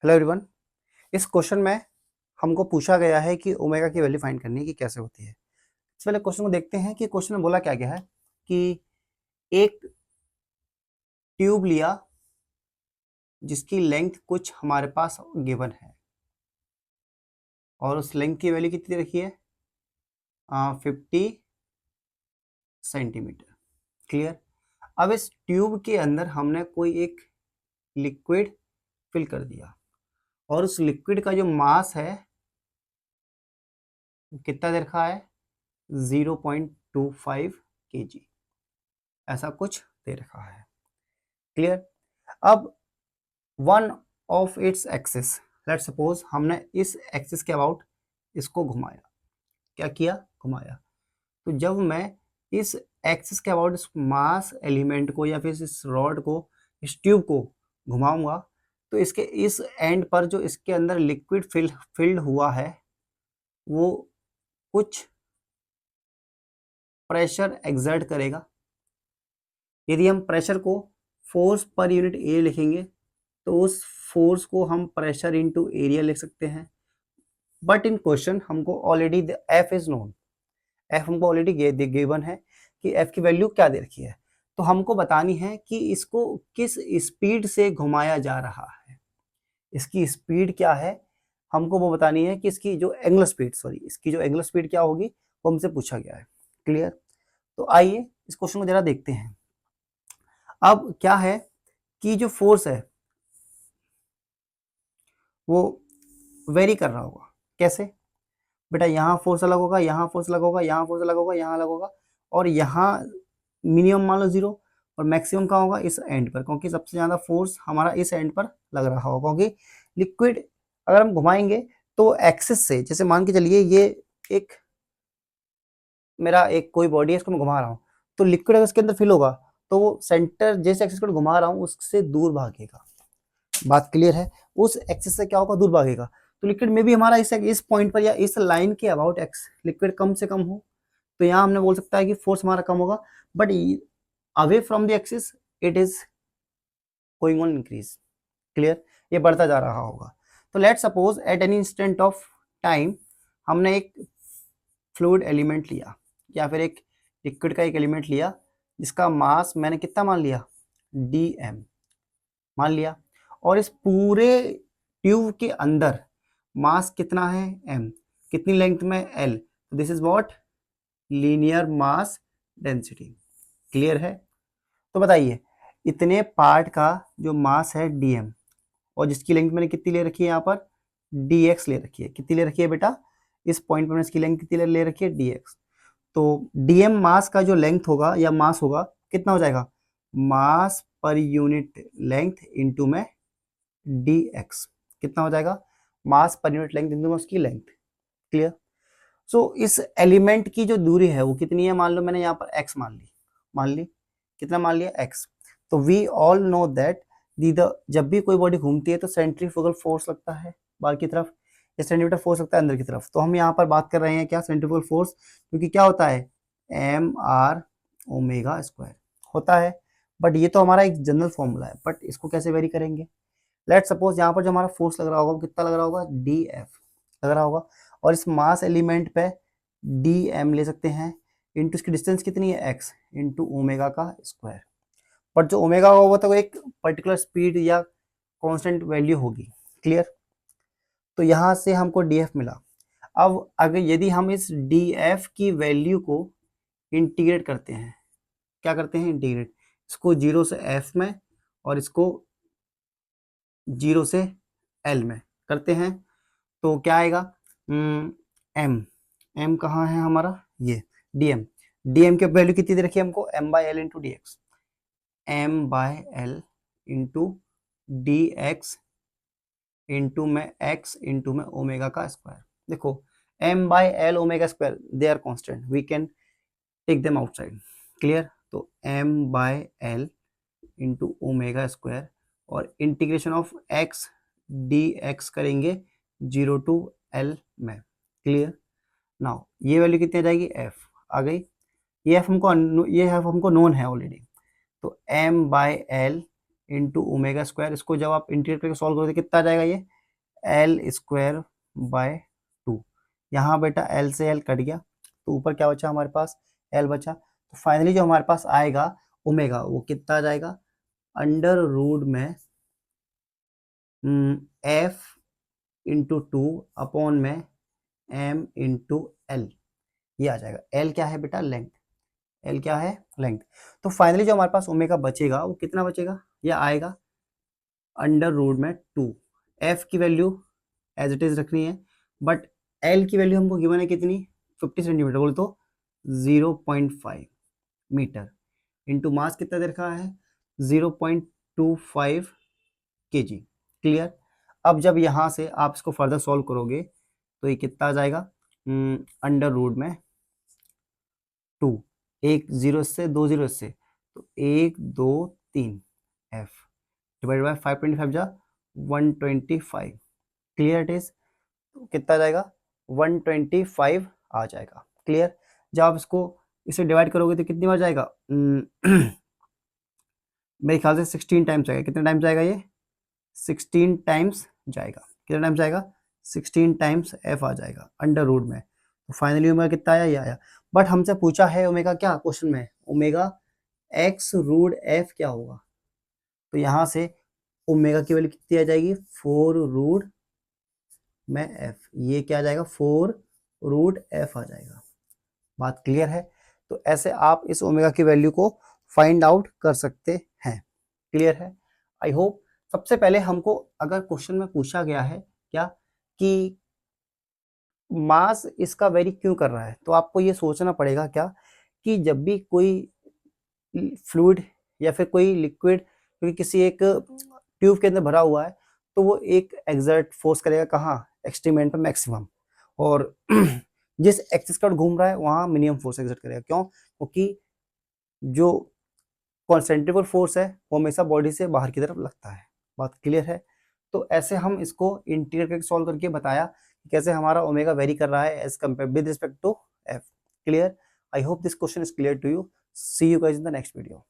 Hello everyone. इस question में हमको पूछा गया है कि ओमेगा की वैल्यू फाइंड करनी है कि कैसे होती है। इस पहले क्वेश्चन को देखते हैं कि क्वेश्चन में बोला क्या गया है कि एक ट्यूब लिया जिसकी लेंथ कुछ हमारे पास गिवन है और उस लेंथ की वैल्यू कितनी रखी है 50 सेंटीमीटर। क्लियर। अब इस ट्यूब के अंदर हमने कोई एक लिक्विड फिल कर दिया और उस लिक्विड का जो मास है कितना दे रखा है 0.25 kg, ऐसा कुछ दे रखा है। क्लियर। अब one of its axis, let suppose हमने इस एक्सिस के अबाउट इसको घुमाया। क्या किया? घुमाया। तो जब मैं इस एक्सिस के अबाउट इस मास एलिमेंट को या फिर इस रॉड को, इस ट्यूब को घुमाऊंगा तो इसके इस एंड पर जो इसके अंदर लिक्विड फिल्ड हुआ है वो कुछ प्रेशर एक्सर्ट करेगा। यदि हम प्रेशर को फोर्स पर यूनिट एरिया लिखेंगे तो उस फोर्स को हम प्रेशर इनटू एरिया लिख सकते हैं। बट इन क्वेश्चन हमको already F is known, F हमको ऑलरेडी गिवन है कि एफ की वैल्यू क्या दे रखी है। तो हमको बतानी है कि इसको किस स्पीड से घुमाया जा रहा है, इसकी स्पीड क्या है हमको वो बतानी है कि इसकी जो एंगुलर स्पीड, इसकी जो एंगुलर स्पीड क्या होगी वो हमसे पूछा गया है। क्लियर। तो आइए इस क्वेश्चन को जरा देखते हैं। अब क्या है कि जो फोर्स है वो वेरी कर रहा होगा। कैसे? बेटा यहाँ फोर्स अलग होगा, यहाँ फोर्स अलग होगा, यहाँ फोर्स अलग होगा, यहाँ अलग होगा, और यहाँ मिनिमम मान लो 0 और मैक्सिमम कहाँ होगा इस एंड पर, क्योंकि सबसे ज़्यादा फोर्स हमारा इस एंड पर लग रहा होगा। क्योंकि लिक्विड अगर हम घुमाएंगे तो एक्सिस से, जैसे मान के चलिए ये एक मेरा एक कोई बॉडी है, इसको मैं घुमा रहा हूँ, तो लिक्विड अगर इसके अंदर फिल होगा तो वो सेंटर जैसे एक्सिस को घुमा रहा हूँ उससे दूर भागेगा। बात क्लियर है? उस एक्सिस से क्या होगा, दूर भागेगा। तो लिक्विड में भी हमारा इस पॉइंट पर या इस लाइन के अबाउट एक्स लिक्विड कम से कम हो, तो यहाँ हमने बोल सकता है कि फोर्स हमारा कम होगा। But away from the axis it is going on increase. Clear. ये बढ़ता जा रहा होगा। तो let suppose at any instant of time हमने एक फ्लूइड एलिमेंट लिया या फिर एक लिक्विड का एक एलिमेंट लिया जिसका मास मैंने कितना मान लिया, dm मान लिया, और इस पूरे ट्यूब के अंदर मास कितना है m, कितनी लेंथ में l, this is what linear mass density. Clear है? तो बताइए इतने पार्ट का जो मास है dm और जिसकी लेंथ मैंने कितनी ले रखी है यहाँ पर dx ले रखी है। कितनी ले रखी है बेटा? इस पॉइंट पर मैंने इसकी लेंथ कितनी ले रखी है dx। तो dm मास का जो लेंथ होगा या मास होगा कितना हो जाएगा, मास पर यूनिट लेंथ इनटू में dx। कितना हो जाएगा, मास पर यूनिट लेंथ इनटू में उसकी लेंथ। क्लियर। सो इस एलिमेंट की जो दूरी है वो कितनी है, मान लो मैंने यहाँ पर x मान ली कितना मान लिया x। तो वी ऑल नो दैट जब भी कोई बॉडी घूमती है तो सेंट्रीफ्यूगल फोर्स लगता है बाहर की तरफ, या सेंटीमीटर फोर्स लगता है अंदर की तरफ। तो हम यहाँ पर बात कर रहे हैं क्या, सेंट्रीफ्यूगल फोर्स, क्योंकि क्या होता है mr ओमेगा स्क्वायर होता है। बट ये तो हमारा एक जनरल फॉर्मूला है, बट इसको कैसे वेरी करेंगे। लेट सपोज यहाँ पर जो हमारा फोर्स लग रहा होगा वो कितना लग रहा होगा, df लग रहा होगा, और इस मास एलिमेंट पे dm ले सकते हैं इंटू इसकी डिस्टेंस कितनी है x इंटू ओमेगा का स्क्वायर। बट जो ओमेगा होगा वो तो एक पर्टिकुलर स्पीड या कांस्टेंट वैल्यू होगी। क्लियर। तो यहाँ से हमको df मिला। अब अगर यदि हम इस df की वैल्यू को इंटीग्रेट करते हैं, क्या करते हैं इंटीग्रेट, इसको 0 से f में और इसको 0 से l में करते हैं तो क्या आएगा, m कहाँ है हमारा, ये dm की वैल्यू कितनी दे रखी है हमको, m/l into dx, m/l into dx into में x इंटू में ओमेगा का स्क्वायर। देखो m/l omega square they are constant, we can take them outside. Clear. तो m/l इंटू ओमेगा स्क्वायर और इंटीग्रेशन ऑफ x dx करेंगे 0 to l में। Clear. Now ये value कितनी आ जाएगी, f आ गई। ये f हमको नोन है ऑलरेडी। तो m/l इंटू ओमेगा स्क्वायर, इसको जब आप इंटीग्रेट करके सॉल्व करोगे कितना आ जाएगा ये, एल स्क्वायर बाय 2। यहाँ बेटा एल से एल कट गया, तो ऊपर क्या बचा हमारे पास, एल बचा। तो फाइनली जो हमारे पास आएगा ओमेगा वो कितना आ जाएगा, अंडर रूट में एफ इंटू 2 अपॉन में एम इंटू एल, ये आ जाएगा। एल क्या है बेटा, लेंथ। एल क्या है, लेंथ। तो फाइनली जो हमारे पास ओमेगा बचेगा वो कितना बचेगा, ये आएगा अंडर रूट में 2। एफ की वैल्यू एज इट इज रखनी है, बट एल की वैल्यू हमको गिवन है कितनी, 50 सेंटीमीटर, बोले तो 0.5 मीटर, इंटू मास कितना दे रखा है, 0.25 kg। क्लियर। अब जब यहाँ से आप इसको फर्दर सॉल्व करोगे तो ये कितना आ जाएगा, अंडर रूट में 2, एक जीरो से, दो जीरो से, तो 1 2 3 एफ डिवाइड बाय 525 जा 125। Clear it is. तो कितना आ जाएगा, 125 आ जाएगा। क्लियर। जब आप इसको इसे डिवाइड करोगे तो कितनी बार जाएगा, मेरे ख्याल से 16 टाइम्स जाएगा। कितने टाइम्स जाएगा ये, 16 टाइम्स जाएगा। कितना टाइम्स जाएगा, 16 टाइम्स एफ आ जाएगा अंडर रूट में। तो फाइनली ओमेगा कितना आया, ये आया। बट हमसे पूछा है ओमेगा क्या, क्वेश्चन में ओमेगा एक्स रूट एफ क्या होगा। तो यहाँ से ओमेगा की वैल्यू कितनी आ जाएगी, 4 रूट में एफ, ये क्या आ जाएगा, 4 रूट एफ आ जाएगा। बात क्लियर है। तो ऐसे आप इस ओमेगा की वैल्यू को फाइंड आउट कर सकते हैं। क्लियर है। I hope. सबसे पहले हमको अगर क्वेश्चन में पूछा गया है क्या कि मास इसका वेरी क्यों कर रहा है, तो आपको ये सोचना पड़ेगा क्या कि जब भी कोई फ्लूइड या फिर कोई लिक्विड क्योंकि किसी एक ट्यूब के अंदर भरा हुआ है तो वो एक एक्सर्ट फोर्स करेगा कहाँ, एक्सट्रीम एंड पे मैक्सिमम, और जिस एक्सिस पर घूम रहा है वहाँ मिनिमम फोर्स एक्सर्ट करेगा। क्यों, क्योंकि जो कॉन्सेंट्रिक फोर्स है वो हमेशा बॉडी से बाहर की तरफ लगता है। बात क्लियर है। तो ऐसे हम इसको इंटीग्रेट करके सॉल्व करके बताया कि कैसे हमारा ओमेगा वेरी कर रहा है as compare with respect to F. Clear. I hope this question is clear to you. See you guys in the next video.